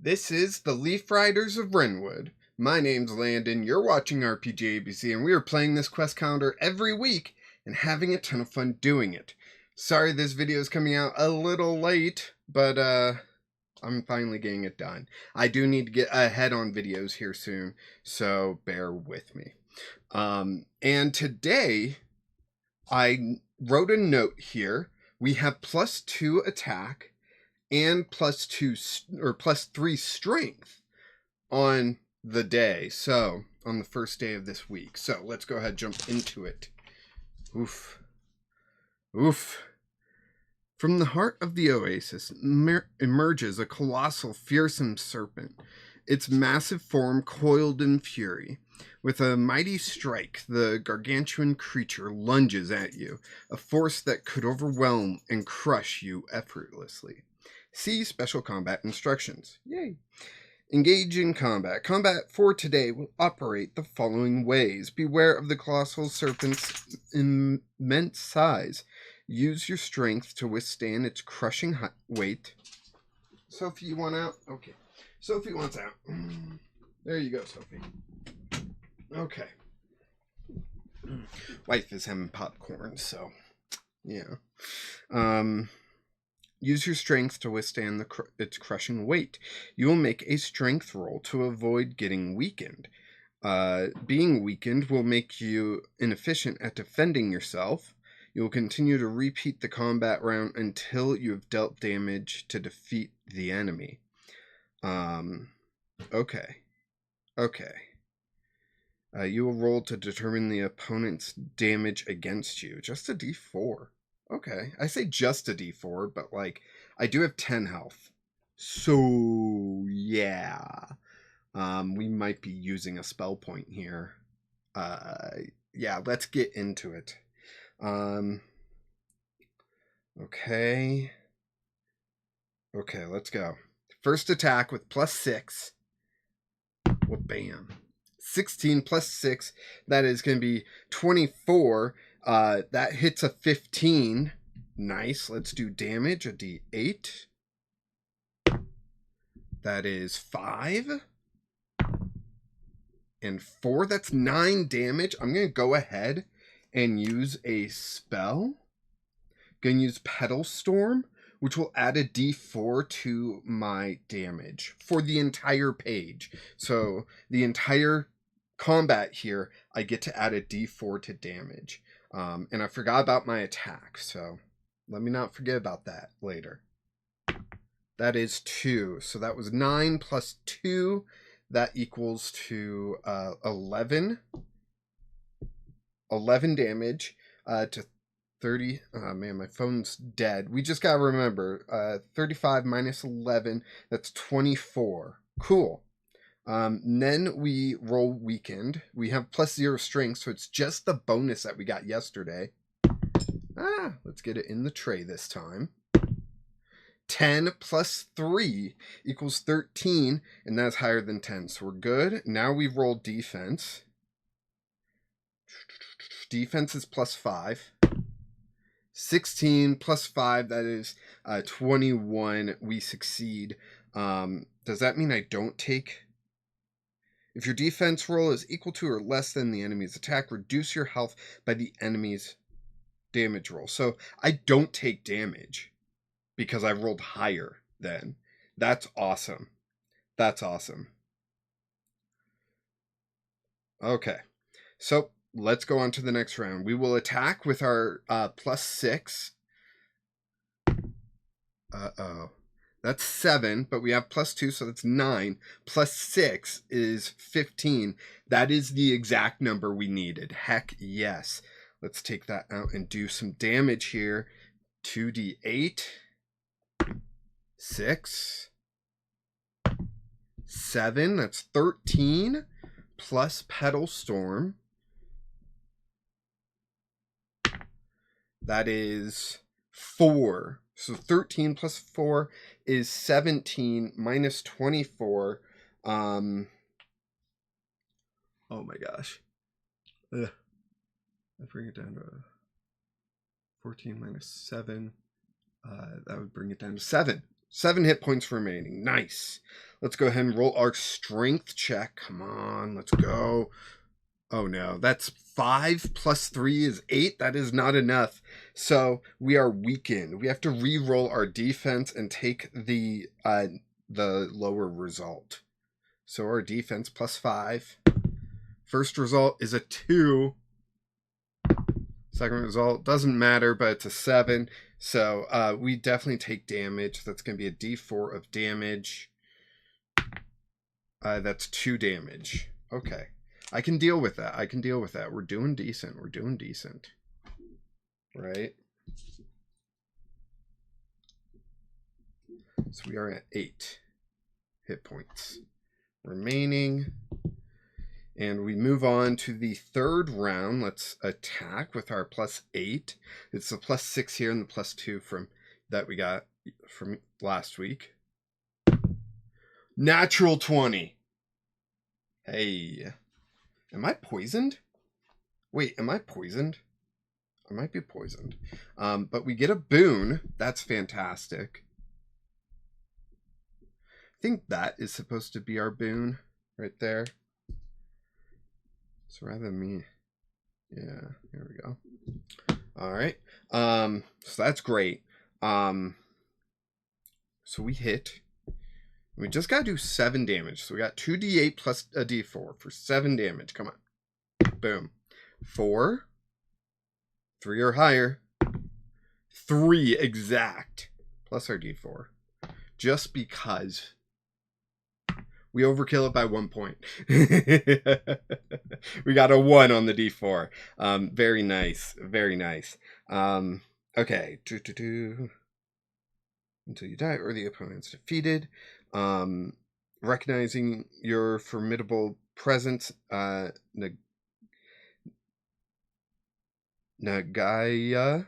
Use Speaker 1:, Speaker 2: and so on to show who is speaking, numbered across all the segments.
Speaker 1: This is the Leaf Riders of Wrenwood. My name's Landon, you're watching RPG ABC, and we are playing this quest calendar every week and having a ton of fun doing it. Sorry this video is coming out a little late, but I'm finally getting it done. I do need to get ahead on videos here soon, so bear with me. And today, I wrote a note here. We have +2 attack and +3 strength on the day. So on the first day of this week. So let's go ahead and jump into it. Oof. From the heart of the oasis emerges a colossal, fearsome serpent, its massive form coiled in fury. With a mighty strike, the gargantuan creature lunges at you, a force that could overwhelm and crush you effortlessly. See Special Combat Instructions. Yay! Engage in combat. Combat for today will operate the following ways. Beware of the colossal serpent's immense size. Use your strength to withstand its crushing weight. Sophie, you want out? Okay. Sophie wants out. There you go, Sophie. Okay. Wife is having popcorn, so yeah. Use your strength to withstand its crushing weight. You will make a strength roll to avoid getting weakened. Being weakened will make you inefficient at defending yourself. You will continue to repeat the combat round until you have dealt damage to defeat the enemy. Okay. You will roll to determine the opponent's damage against you. Just a d4. Okay, I say just a d4, but like, I do have 10 health. So, yeah. We might be using a spell point here. Yeah, let's get into it. Okay, let's go. First attack with +6. Well, bam. 16 plus 6, that is going to be 24. That hits a 15. Nice. Let's do damage. A d8. That is 5. And 4. That's 9 damage. I'm going to go ahead and use a spell. Going to use Petal Storm, which will add a d4 to my damage for the entire page. So the entire combat here, I get to add a d4 to damage. And I forgot about my attack, so let me not forget about that later. That is 2. So that was 9 plus 2. That equals to 11. 11 damage to 30. Oh man, my phone's dead. We just gotta remember, 35 minus 11, that's 24. Cool. Then we roll weakened. We have +0 strength, so it's just the bonus that we got yesterday. Let's get it in the tray this time. 10 plus 3 equals 13, and that's higher than 10, so we're good. Now we roll defense. Defense is +5. 16 plus 5, that is 21. We succeed. Does that mean I don't take... If your defense roll is equal to or less than the enemy's attack, reduce your health by the enemy's damage roll. So I don't take damage because I rolled higher then. That's awesome. That's awesome. Okay, so let's go on to the next round. We will attack with our +6. Uh-oh. That's 7, but we have +2, so that's 9. +6 is 15. That is the exact number we needed. Heck yes. Let's take that out and do some damage here. 2d8. 6. 7. That's 13. Plus Petal Storm. That is 4. So 13 plus 4 is 17 minus 24. Oh my gosh. I bring it down to 14 minus 7. That would bring it down to 7. 7 hit points remaining. Nice. Let's go ahead and roll our strength check. Come on, let's go. Oh no, that's 5 plus 3 is 8. That is not enough. So we are weakened. We have to re-roll our defense and take the lower result. So our defense plus 5. First result is a 2. Second result doesn't matter, but it's a 7. So we definitely take damage. That's going to be a d4 of damage. That's 2 damage. Okay. I can deal with that. I can deal with that. We're doing decent. We're doing decent. Right? So we are at 8 hit points remaining. And we move on to the third round. Let's attack with our plus 8. It's the plus 6 here and the plus 2 from that we got from last week. Natural 20. Hey. Am I poisoned? Wait, am I poisoned? I might be poisoned. But we get a boon. That's fantastic. I think that is supposed to be our boon right there. So rather than me. Yeah, here we go. All right. So that's great. So we hit. We just got to do 7 damage. So we got 2d8 plus a d4 for 7 damage. Come on. Boom. 4. 3 or higher. 3 exact. Plus our d4. Just because we overkill it by 1 point. We got a 1 on the d4. Very nice. Very nice. Okay. Until you die or the opponent's defeated. Recognizing your formidable presence, Nagaya,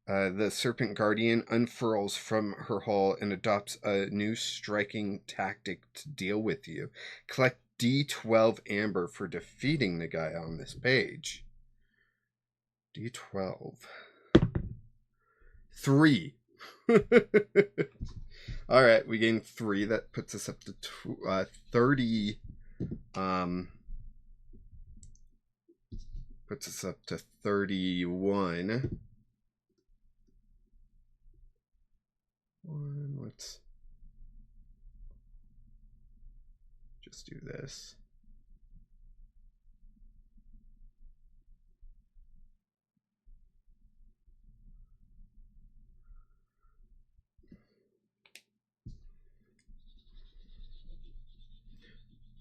Speaker 1: the Serpent Guardian unfurls from her hull and adopts a new striking tactic to deal with you. Collect D12 amber for defeating Nagaya on this page. D12. 3. All right, we gained 3. That puts us up to 30. Puts us up to 31. Let's just do this.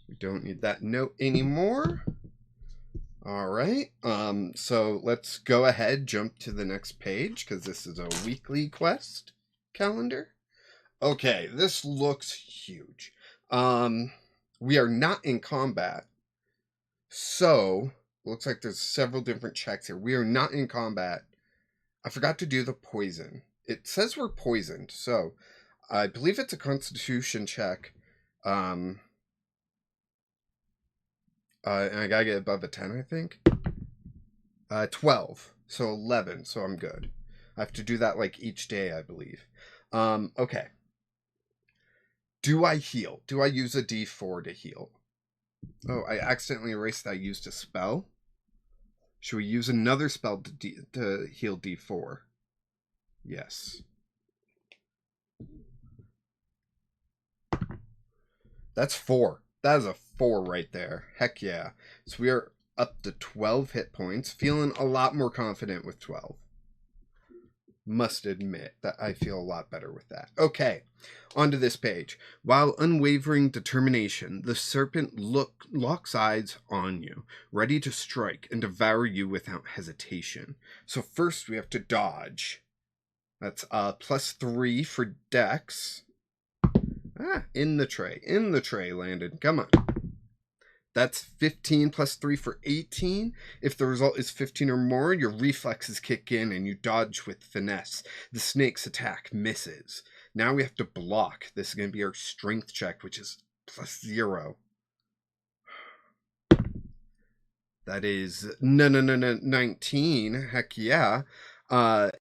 Speaker 1: We don't need that note anymore. All right. So let's go ahead, jump to the next page because this is a weekly quest calendar. Okay, this looks huge. We are not in combat. So, looks like there's several different checks here. We are not in combat. I forgot to do the poison. It says we're poisoned, so I believe it's a constitution check. And I gotta get above a 10, I think. 12. So 11, so I'm good. I have to do that like each day, I believe. Okay. Do I heal? Do I use a D4 to heal? Oh, I accidentally erased that I used a spell. Should we use another spell to heal D4? Yes. That's 4. That is a 4 right there. Heck yeah. So we are up to 12 hit points. Feeling a lot more confident with 12. Must admit that I feel a lot better with that. Okay, onto this page. While unwavering determination, the serpent locks eyes on you, ready to strike and devour you without hesitation. So first we have to dodge. That's plus 3 for dex. In the tray, Landon. Come on. That's 15 plus 3 for 18. If the result is 15 or more, your reflexes kick in and you dodge with finesse. The snake's attack misses. Now we have to block. This is going to be our strength check, which is plus 0. That is 19. Heck yeah.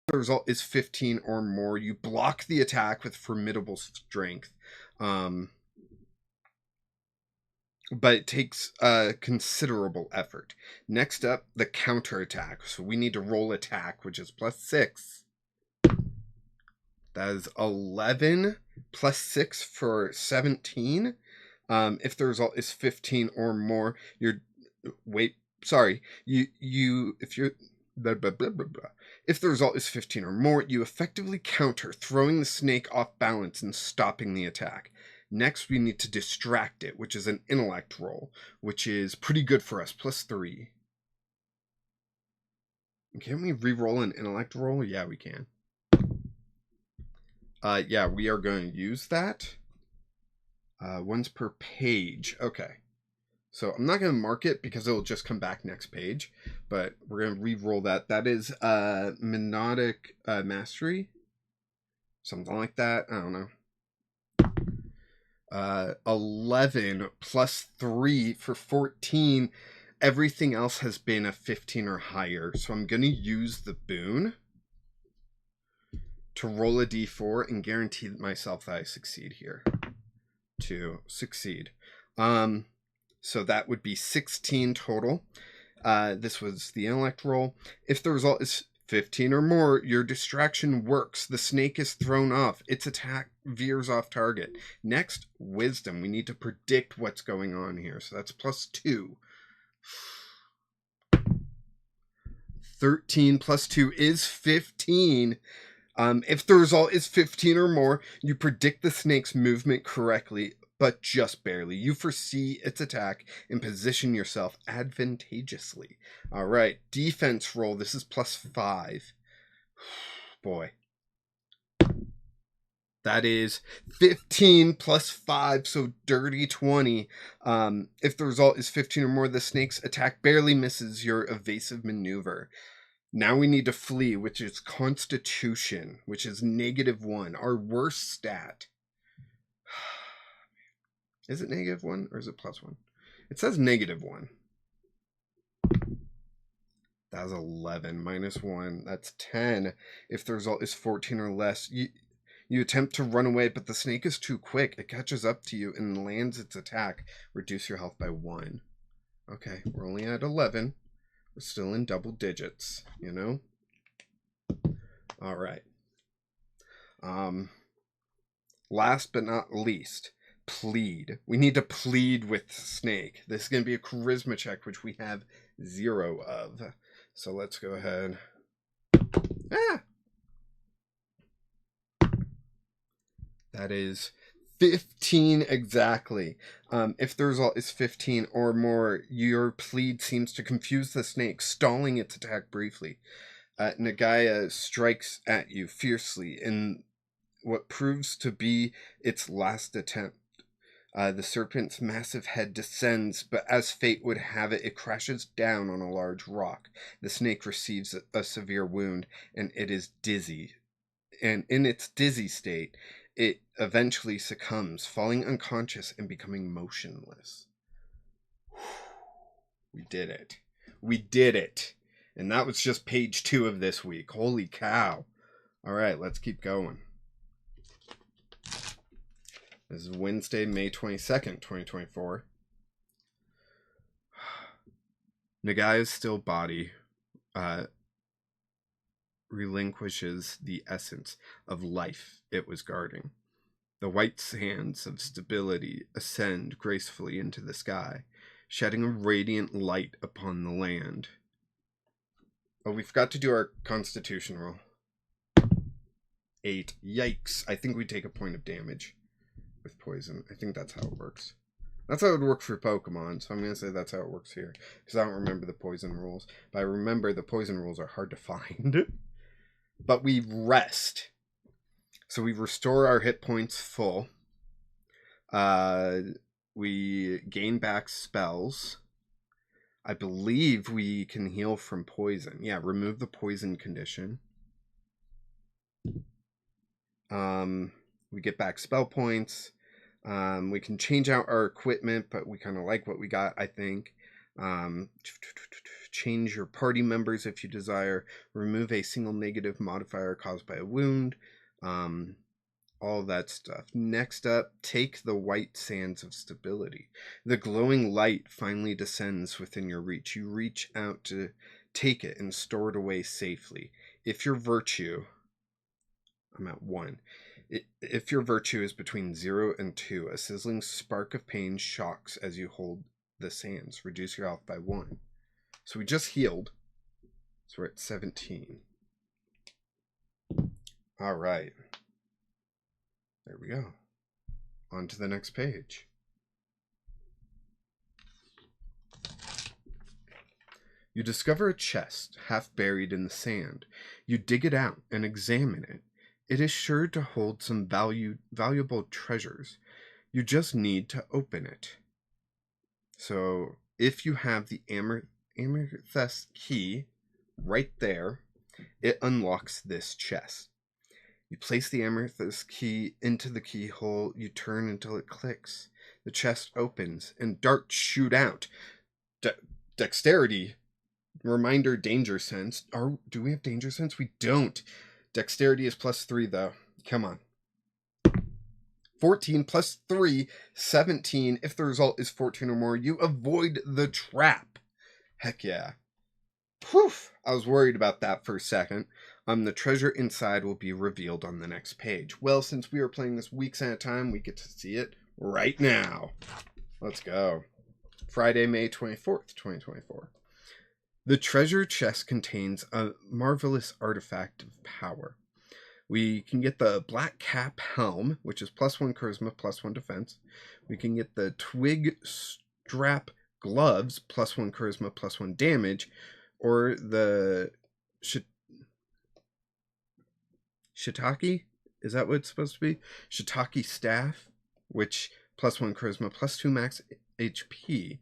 Speaker 1: the result is 15 or more, you block the attack with formidable strength. But it takes considerable effort. Next up, the counterattack. So we need to roll attack, which is +6. That is 11 +6 for 17. If the result is 15 or more, you're if you're blah, blah, blah, blah, blah. If the result is 15 or more, you effectively counter, throwing the snake off balance and stopping the attack. Next, we need to distract it, which is an intellect roll, which is pretty good for us, +3. Can we re-roll an intellect roll? Yeah, we can. Yeah, we are going to use that. Once per page. Okay. So I'm not going to mark it because it'll just come back next page, but we're going to re-roll that. That is Monodic Mastery. Something like that. I don't know. 11 +3 for 14. Everything else has been a 15 or higher. So I'm going to use the boon to roll a d4 and guarantee myself that I succeed here. To succeed. So that would be 16 total. This was the intellect roll. If the result is 15 or more, your distraction works. The snake is thrown off. Its attack veers off target. Next, wisdom. We need to predict what's going on here. So that's +2. 13 +2 is 15. If the result is 15 or more, you predict the snake's movement correctly, but just barely. You foresee its attack and position yourself advantageously. All right, defense roll. This is +5. Boy. That is 15 +5, so dirty 20. If the result is 15 or more, the snake's attack barely misses your evasive maneuver. Now we need to flee, which is Constitution, which is -1, our worst stat. Is it -1 or is it +1? It says -1. That was 11 -1. That's 10. If the result is 14 or less, you attempt to run away, but the snake is too quick. It catches up to you and lands its attack. Reduce your health by 1. Okay, we're only at 11. We're still in double digits, you know? All right. Last but not least, plead. We need to plead with Snake. This is going to be a charisma check, which we have 0 of. So let's go ahead. That is 15 exactly. If the result is 15 or more, your plead seems to confuse the snake, stalling its attack briefly. Nagaya strikes at you fiercely in what proves to be its last attempt. The serpent's massive head descends, but as fate would have it, it crashes down on a large rock. The snake receives a severe wound, and it is dizzy. And in its dizzy state, it eventually succumbs, falling unconscious and becoming motionless. We did it. We did it. And that was just page 2 of this week. Holy cow. All right, let's keep going. This is Wednesday, May 22nd, 2024. Nagaya's still body relinquishes the essence of life it was guarding. The white sands of stability ascend gracefully into the sky, shedding a radiant light upon the land. Oh, we forgot to do our constitution roll. 8. Yikes. I think we take a point of damage with poison. I think that's how it works. That's how it would work for Pokemon, so I'm going to say that's how it works here. Because I don't remember the poison rules. But I remember the poison rules are hard to find. But we rest. So we restore our hit points full. We gain back spells. I believe we can heal from poison. Yeah, remove the poison condition. We get back spell points. We can change out our equipment, but we kind of like what we got, I think. change your party members if you desire, remove a single negative modifier caused by a wound, all that stuff. Next up, take the white sands of stability. The glowing light finally descends within your reach. You reach out to take it and store it away safely. If your virtue, I'm at 1. If your virtue is between 0 and 2, a sizzling spark of pain shocks as you hold the sands. Reduce your health by 1. So we just healed. So we're at 17. All right. There we go. On to the next page. You discover a chest half buried in the sand. You dig it out and examine it. It is sure to hold some valuable treasures. You just need to open it. So if you have the amethyst key right there, it unlocks this chest. You place the amethyst key into the keyhole. You turn until it clicks. The chest opens and darts shoot out. Dexterity. Reminder, danger sense. Do we have danger sense? We don't. Dexterity is +3 though. Come on. 14 plus 3, 17. If the result is 14 or more, you avoid the trap. Heck yeah. Poof. I was worried about that for a second. The treasure inside will be revealed on the next page. Well, since we are playing this weeks at a time, we get to see it right now. Let's go. Friday, May 24th, 2024. The treasure chest contains a marvelous artifact of power. We can get the black cap helm, which is +1 charisma, +1 defense. We can get the twig strap gloves, +1 charisma, +1 damage, or the shiitake? Is that what it's supposed to be? Shiitake staff, which +1 charisma, +2 max HP.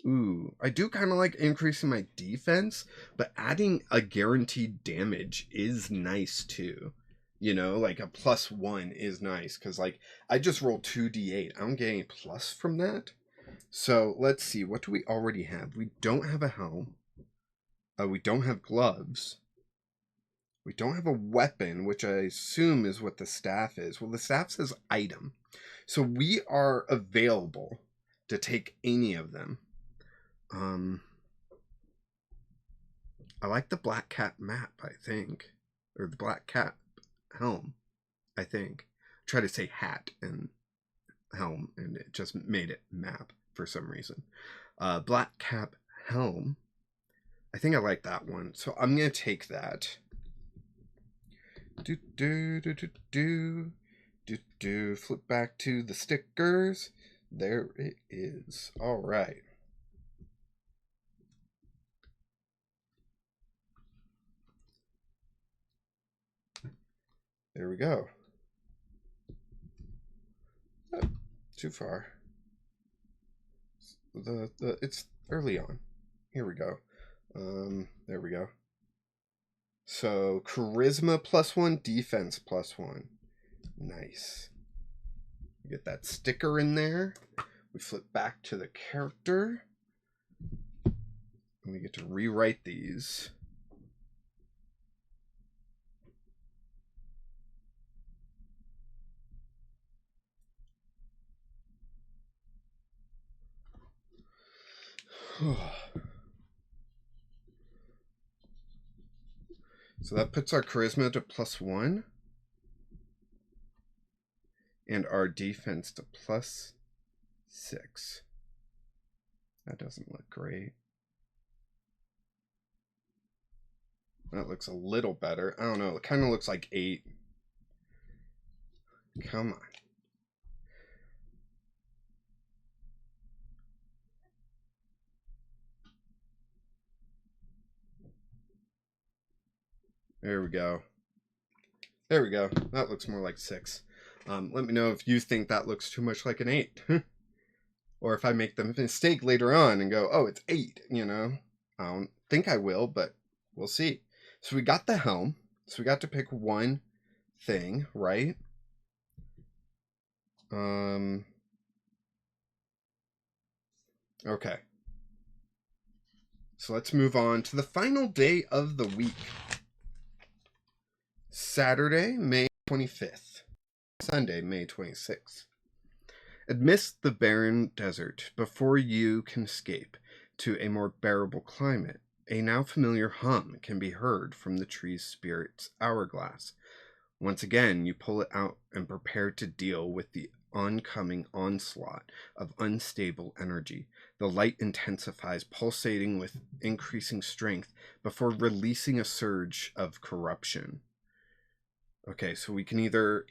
Speaker 1: Ooh, I do kind of like increasing my defense, but adding a guaranteed damage is nice too. You know, like a +1 is nice because, like, I just rolled 2d8. I don't get any plus from that. So let's see. What do we already have? We don't have a helm. We don't have gloves. We don't have a weapon, which I assume is what the staff is. Well, the staff says item. So we are available to take any of them. I like the black cap map, I think. Or the black cap helm, I think. I tried to say hat and helm, and it just made it map for some reason. Black cap helm. I think I like that one. So I'm going to take that. Flip back to the stickers. There it is. All right. There we go. Oh, too far. It's early on. Here we go. There we go. So charisma +1, defense +1. Nice. We get that sticker in there. We flip back to the character. And we get to rewrite these. So that puts our charisma to +1 and our defense to +6. That doesn't look great. That looks a little better. I don't know. It kind of looks like 8. Come on. There we go. There we go. That looks more like 6. Let me know if you think that looks too much like an 8. Or if I make the mistake later on and go, oh, it's 8, you know. I don't think I will, but we'll see. So we got the helm. So we got to pick one thing, right? Okay. So let's move on to the final day of the week. Saturday, May 25th. Sunday, May 26th. Amidst the barren desert, before you can escape to a more bearable climate, a now familiar hum can be heard from the tree's spirit's hourglass. Once again, you pull it out and prepare to deal with the oncoming onslaught of unstable energy. The light intensifies, pulsating with increasing strength before releasing a surge of corruption. Okay, so we can either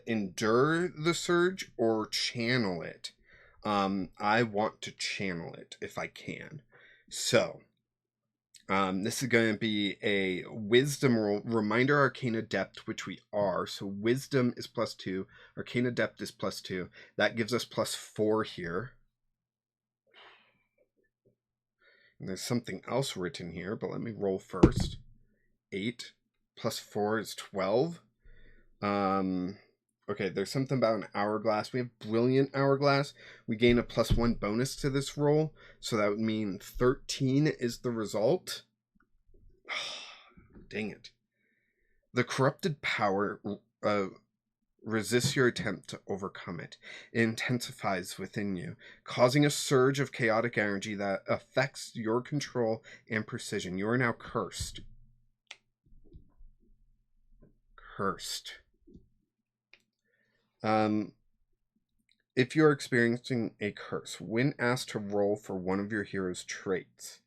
Speaker 1: endure the surge or channel it. I want to channel it if I can. So, this is going to be a wisdom roll. Reminder Arcana Adept, which we are. So wisdom is +2. Arcana Adept is +2. That gives us +4 here. And there's something else written here, but let me roll first. 8 +4 is 12. Okay, there's something about an hourglass. We have brilliant hourglass. We gain a +1 bonus to this roll, so that would mean 13 is the result. Dang it. The corrupted power resists your attempt to overcome it. It intensifies within you, causing a surge of chaotic energy that affects your control and precision. You are now cursed. Cursed. If you're experiencing a curse, when asked to roll for one of your hero's traits,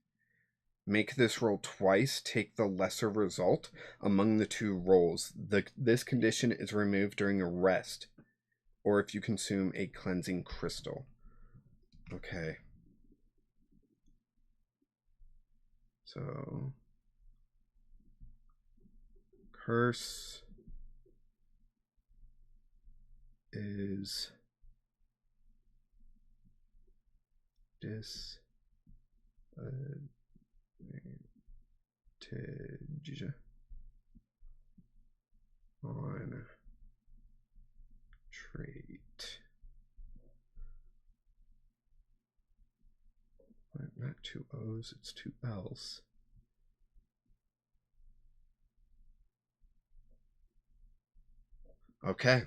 Speaker 1: make this roll twice, take the lesser result among the two rolls. This condition is removed during a rest, or if you consume a cleansing crystal. Okay. So, curse is disadvantage on trait. Not 2 O's, it's 2 L's. Okay.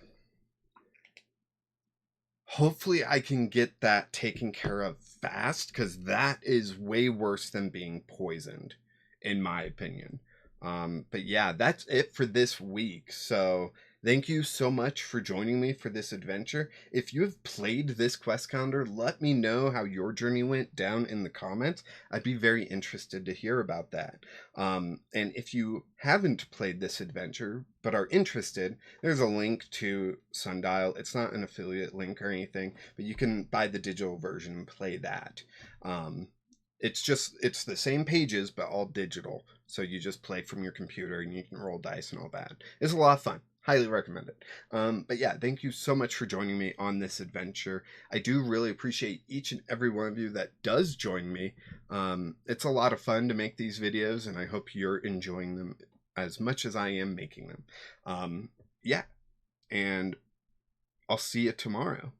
Speaker 1: Hopefully I can get that taken care of fast, because that is way worse than being poisoned, in my opinion. But yeah, that's it for this week. So thank you so much for joining me for this adventure. If you have played this quest calendar, let me know how your journey went down in the comments. I'd be very interested to hear about that. And if you haven't played this adventure but are interested, there's a link to Sundial. It's not an affiliate link or anything, but you can buy the digital version and play that. It's the same pages, but all digital. So you just play from your computer and you can roll dice and all that. It's a lot of fun. Highly recommend it. But yeah, thank you so much for joining me on this adventure. I do really appreciate each and every one of you that does join me. It's a lot of fun to make these videos, and I hope you're enjoying them as much as I am making them. Yeah, and I'll see you tomorrow.